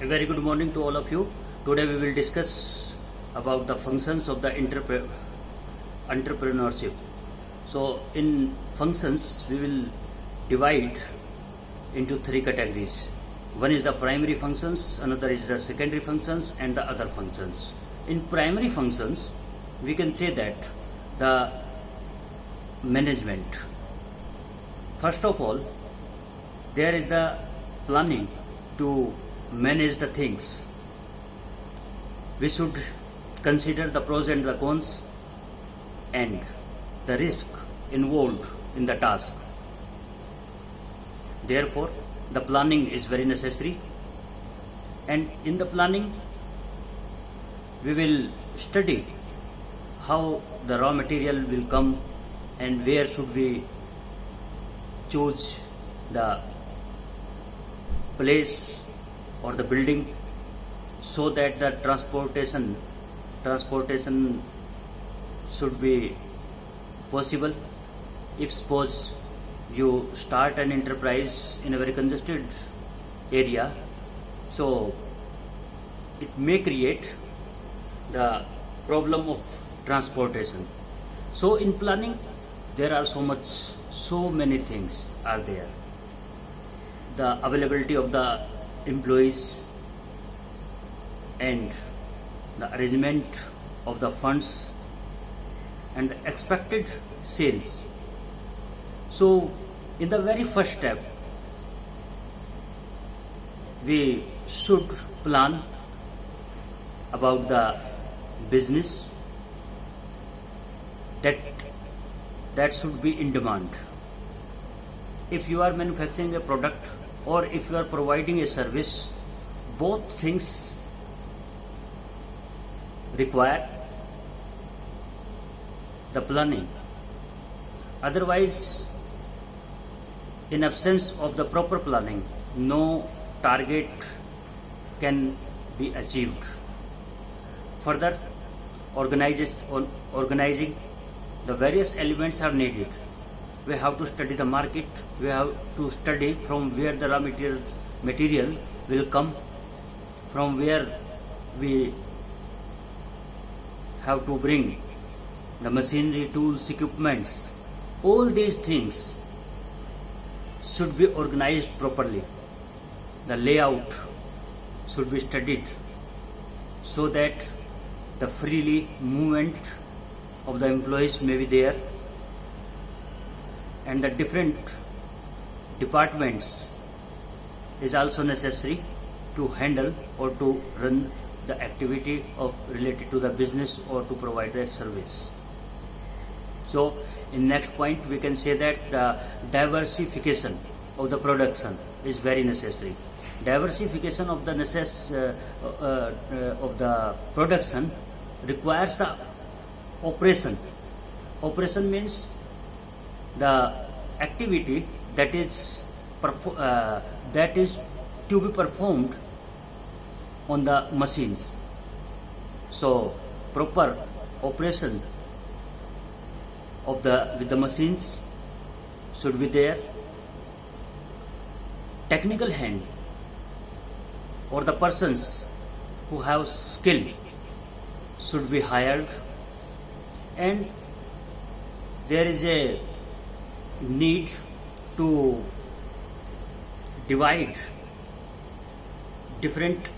A very good morning to all of you. Today we will discuss about the functions of the entrepreneurship. So in functions we will divide into three categories. One is the primary functions, another is the secondary functions and the other functions. In primary functions we can say that the management. First of all, there is the planning to manage the things. We should consider the pros and the cons and the risk involved in the task. Therefore, the planning is very necessary, and in the planning we will study how the raw material will come and where should we choose the place or the building so that the transportation should be possible. If suppose you start an enterprise in a very congested area, so it may create the problem of transportation. So in planning there are so many things are there. The availability of the employees and the arrangement of the funds and the expected sales. So in the very first step we should plan about the business that should be in demand. If you are manufacturing a product or if you are providing a service, both things require the planning. Otherwise, in absence of the proper planning, no target can be achieved. Further, organizing the various elements are needed. We have to study the market, we have to study from where the raw material will come, from where we have to bring the machinery, tools, equipments. All these things should be organized properly. The layout should be studied so that the freely movement of the employees may be there, and the different departments is also necessary to handle or to run the activity of related to the business or to provide the service. So in next point we can say that the diversification of the production is very necessary. Diversification of the of the production requires the operation. Operation means the activity that is to be performed on the machines. So proper operation of with the machines should be there. Technical hand or the persons who have skill should be hired, and there is a need to divide different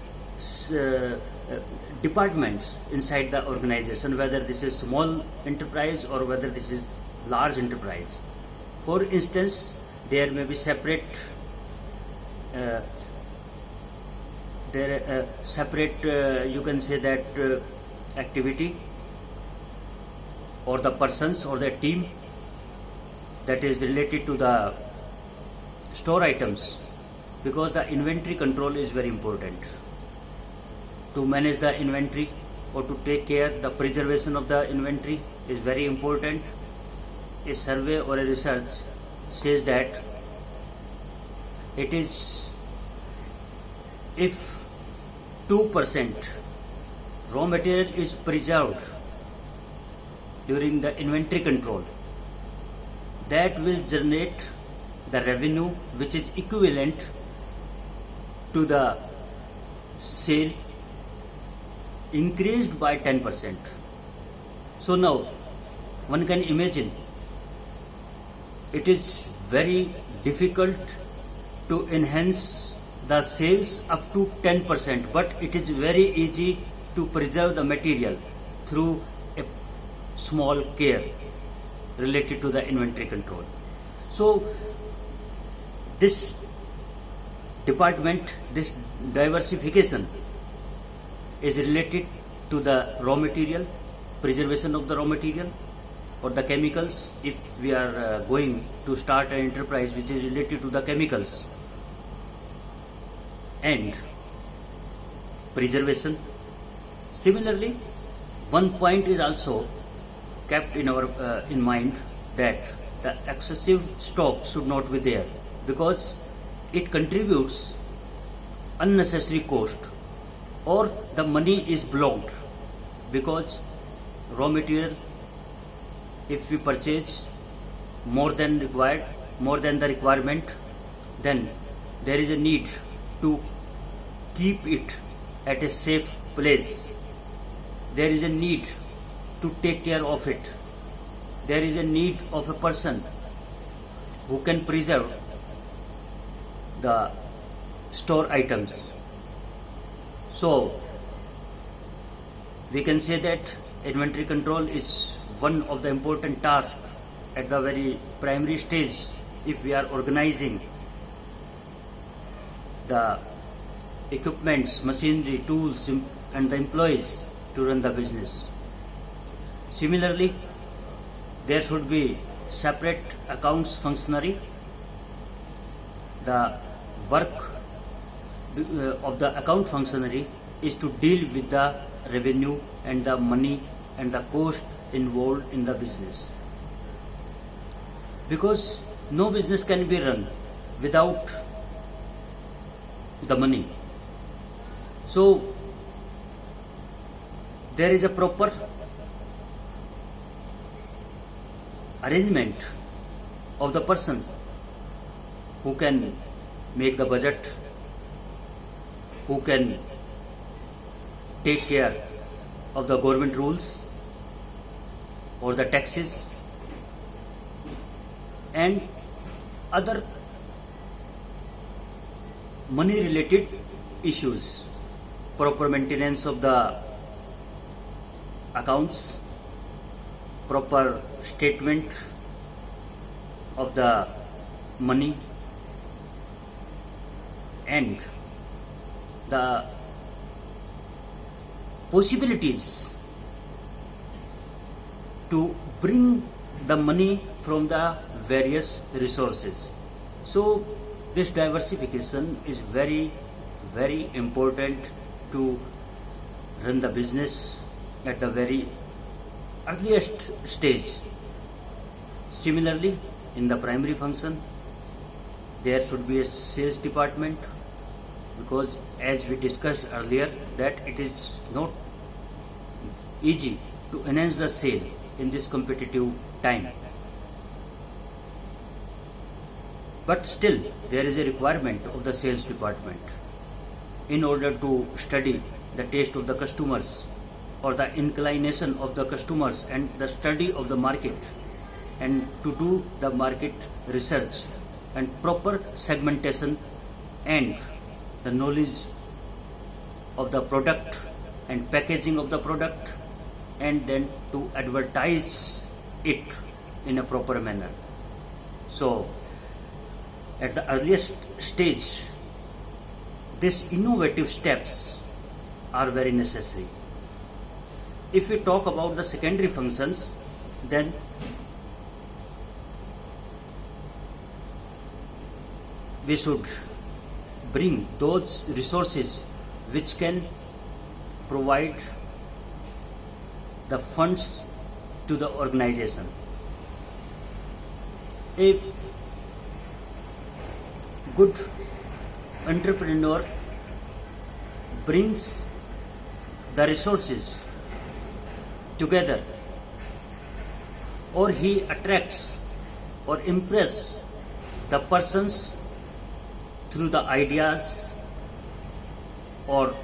departments inside the organization, whether this is small enterprise or whether this is large enterprise. For instance, there may be separate you can say that activity or the persons or the team that is related to the store items, because the inventory control is very important. To manage the inventory or to take care the preservation of the inventory is very important. A survey or a research says that it is if 2% raw material is preserved during the inventory control, that will generate the revenue which is equivalent to the sale increased by 10%. So now one can imagine it is very difficult to enhance the sales up to 10%, but it is very easy to preserve the material through a small care related to the inventory control. So this department, this diversification is related to the raw material, preservation of the raw material or the chemicals. If we are going to start an enterprise which is related to the chemicals and preservation. Similarly, one point is also kept in our in mind, that the excessive stock should not be there, because it contributes unnecessary cost, or the money is blocked, because raw material, if we purchase more than required, more than the requirement, then there is a need to keep it at a safe place. There is a need to take care of it. There is a need of a person who can preserve the store items. So we can say that inventory control is one of the important tasks at the very primary stage if we are organizing the equipments, machinery, tools and the employees to run the business. Similarly, there should be separate accounts functionary. The work of the account functionary is to deal with the revenue and the money and the cost involved in the business, because no business can be run without the money. So there is a proper arrangement of the persons who can make the budget, who can take care of the government rules or the taxes and other money related issues, proper maintenance of the accounts, proper statement of the money, and the possibilities to bring the money from the various resources. So this diversification is very, very important to run the business at the very earliest stage. Similarly, in the primary function, there should be a sales department, because as we discussed earlier that it is not easy to enhance the sale in this competitive time. But still there is a requirement of the sales department in order to study the taste of the customers or the inclination of the customers and the study of the market, and to do the market research and proper segmentation and the knowledge of the product and packaging of the product, and then to advertise it in a proper manner. So at the earliest stage, these innovative steps are very necessary. If we talk about the secondary functions, then we should bring those resources which can provide the funds to the organization. A good entrepreneur brings the resources together, or he attracts or impresses the persons through the ideas or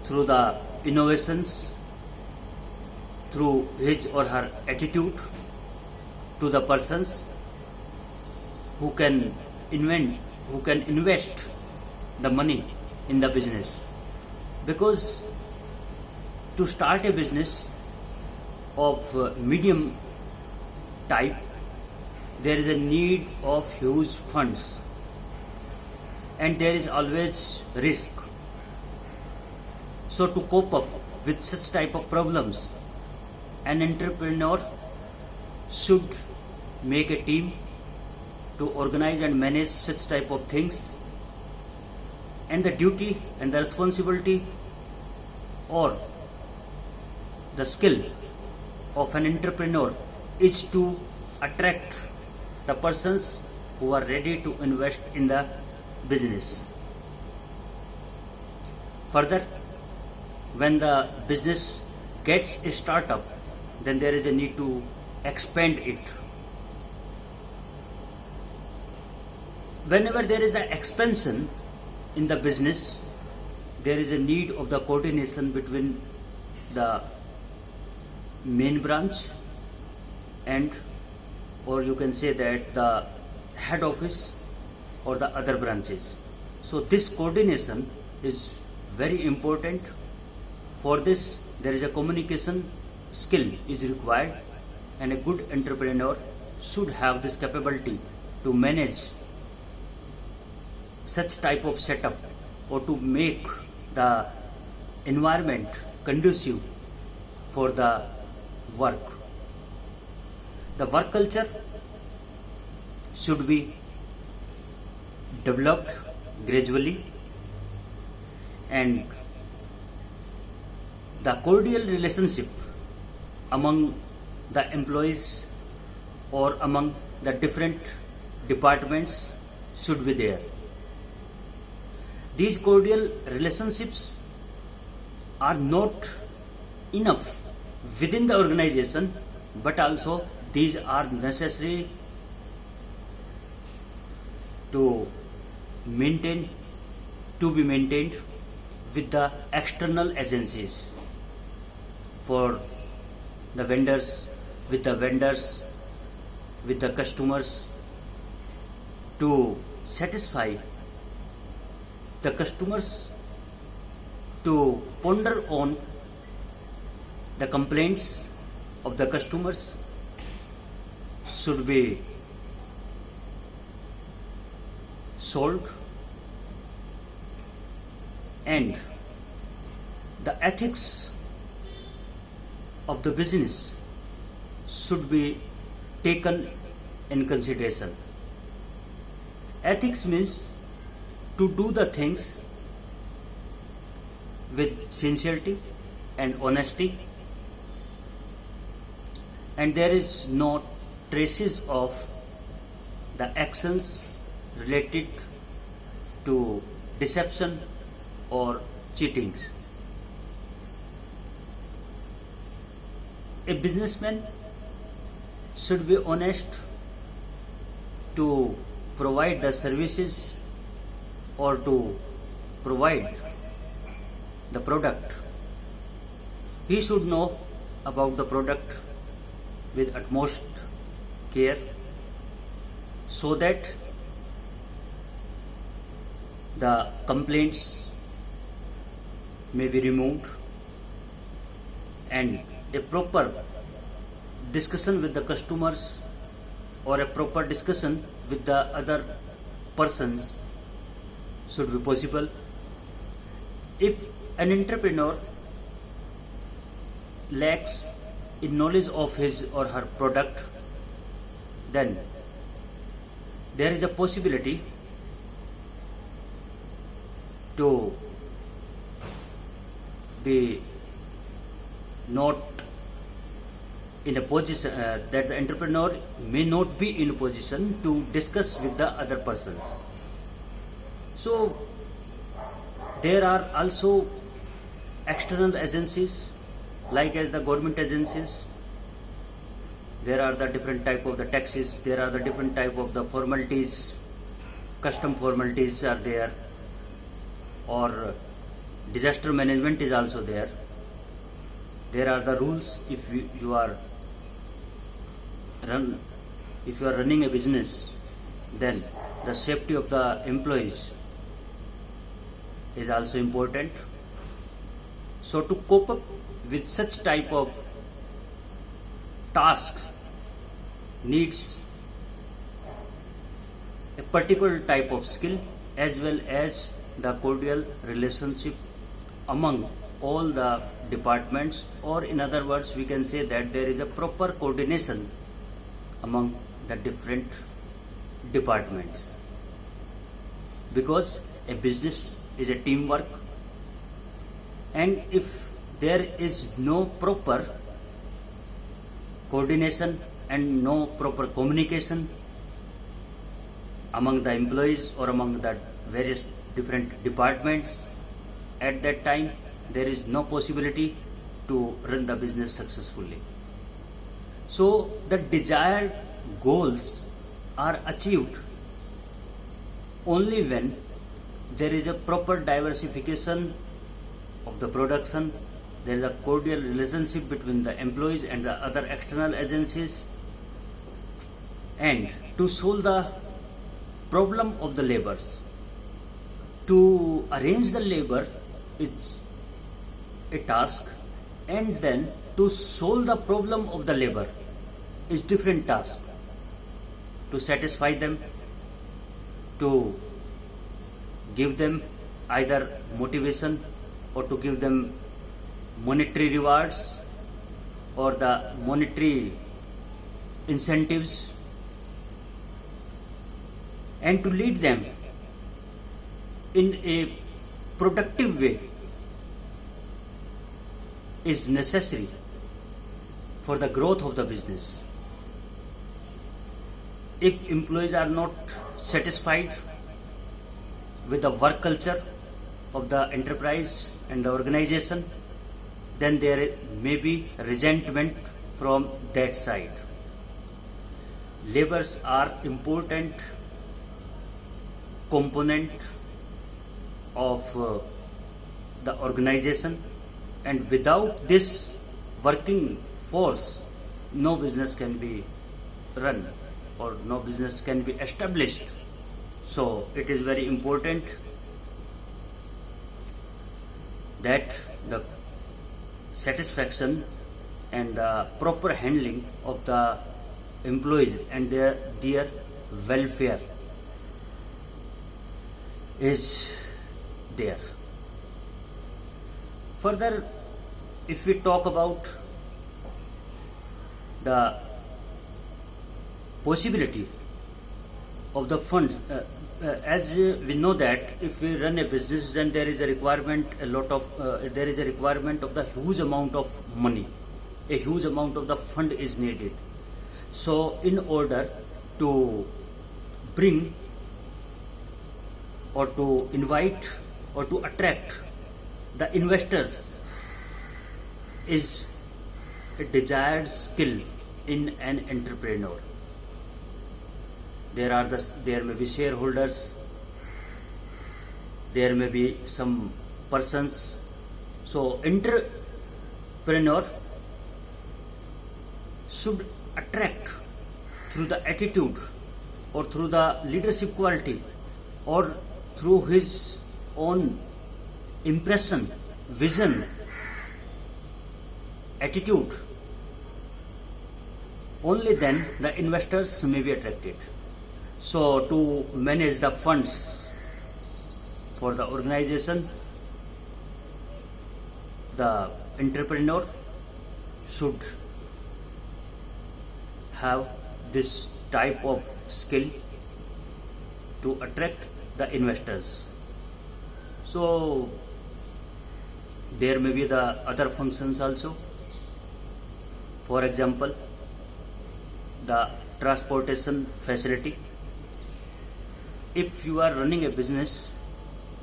through the innovations, through his or her attitude, to the persons who can invest the money in the business. Because to start a business of medium type, there is a need of huge funds, and there is always risk. So to cope up with such type of problems, an entrepreneur should make a team to organize and manage such type of things. And the duty and the responsibility or the skill of an entrepreneur is to attract the persons who are ready to invest in the business. Further, when the business gets a startup, then there is a need to expand it. Whenever there is the expansion in the business, there is a need of the coordination between the main branch and, or you can say that, the head office or the other branches. So this coordination is very important. For this, there is a communication skill is required, and a good entrepreneur should have this capability to manage such type of setup, or to make the environment conducive for the work. The work culture should be developed gradually, and the cordial relationship among the employees or among the different departments should be there. These cordial relationships are not enough within the organization, but also these are necessary to be maintained with the external agencies, for the vendors, with the customers, to satisfy the customers, to ponder on the complaints of the customers should be solved, and the ethics of the business should be taken in consideration. Ethics means to do the things with sincerity and honesty, and there is no traces of the actions related to deception or cheatings. A businessman should be honest to provide the services or to provide the product. He should know about the product with utmost care, so that the complaints may be removed, and a proper discussion with the customers or a proper discussion with the other persons should be possible. If an entrepreneur lacks in knowledge of his or her product, then there is a possibility to be not in a position, that the entrepreneur may not be in a position to discuss with the other persons. So there are also external agencies, like as the government agencies. There are the different type of the taxes, there are the different type of the formalities, custom formalities are there, or disaster management is also there. There are the rules. If you are running a business, then the safety of the employees is also important. So to cope up with such type of tasks needs a particular type of skill as well as the cordial relationship among all the departments, or in other words we can say that there is a proper coordination among the different departments, because a business is a teamwork, and if there is no proper coordination and no proper communication among the employees or among the various different departments, at that time there is no possibility to run the business successfully. So the desired goals are achieved only when there is a proper diversification of the production, there is a cordial relationship between the employees and the other external agencies, and to solve the problem of the laborers. To arrange the labor is a task, and then to solve the problem of the labor is different task. To satisfy them, to give them either motivation or to give them monetary rewards or the monetary incentives, and to lead them in a productive way is necessary for the growth of the business. If employees are not satisfied with the work culture of the enterprise and the organization, then there may be resentment from that side. Laborers are important component of the organization, and without this working force no business can be run or no business can be established. So it is very important that the satisfaction and the proper handling of the employees and their welfare is there. Further, if we talk about the possibility of the funds, as we know that if we run a business, then there is a requirement of the huge amount of money, a huge amount of the fund is needed. So in order to bring or to invite or to attract the investors is a desired skill in an entrepreneur. There may be shareholders, there may be some persons. So entrepreneur should attract through the attitude or through the leadership quality or through his own impression, vision, attitude. Only then the investors may be attracted. So to manage the funds for the organization, the entrepreneur should have this type of skill to attract the investors. So there may be the other functions also. For example, the transportation facility. If you are running a business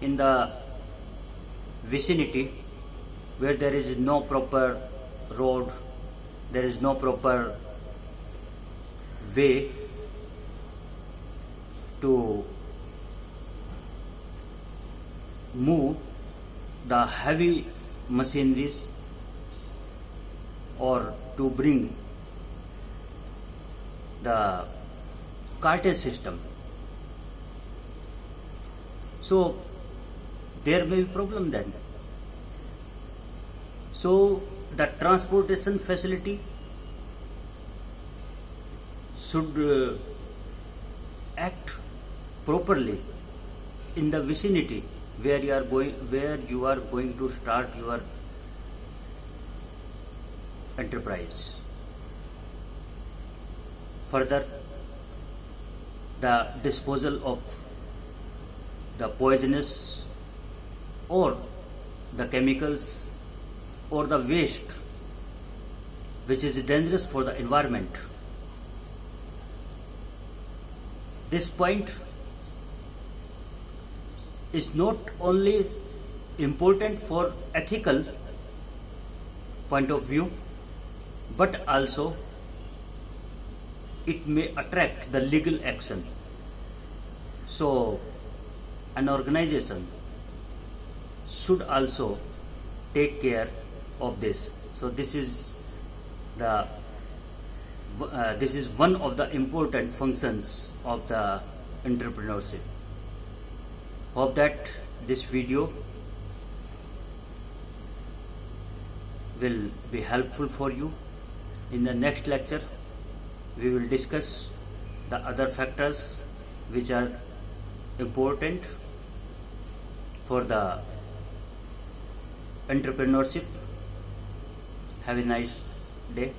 in the vicinity where there is no proper road, there is no proper way to move the heavy machineries or to bring the cartage system. So there may be problem then. So the transportation facility should act properly in the vicinity where you are going to start your enterprise. Further, the disposal of the poisonous or the chemicals or the waste which is dangerous for the environment. This point is not only important for ethical point of view, but also it may attract the legal action. So an organization should also take care of this. So this is one of the important functions of the entrepreneurship. Hope that this video will be helpful for you. In the next lecture, we will discuss the other factors which are important for the entrepreneurship. Have a nice day.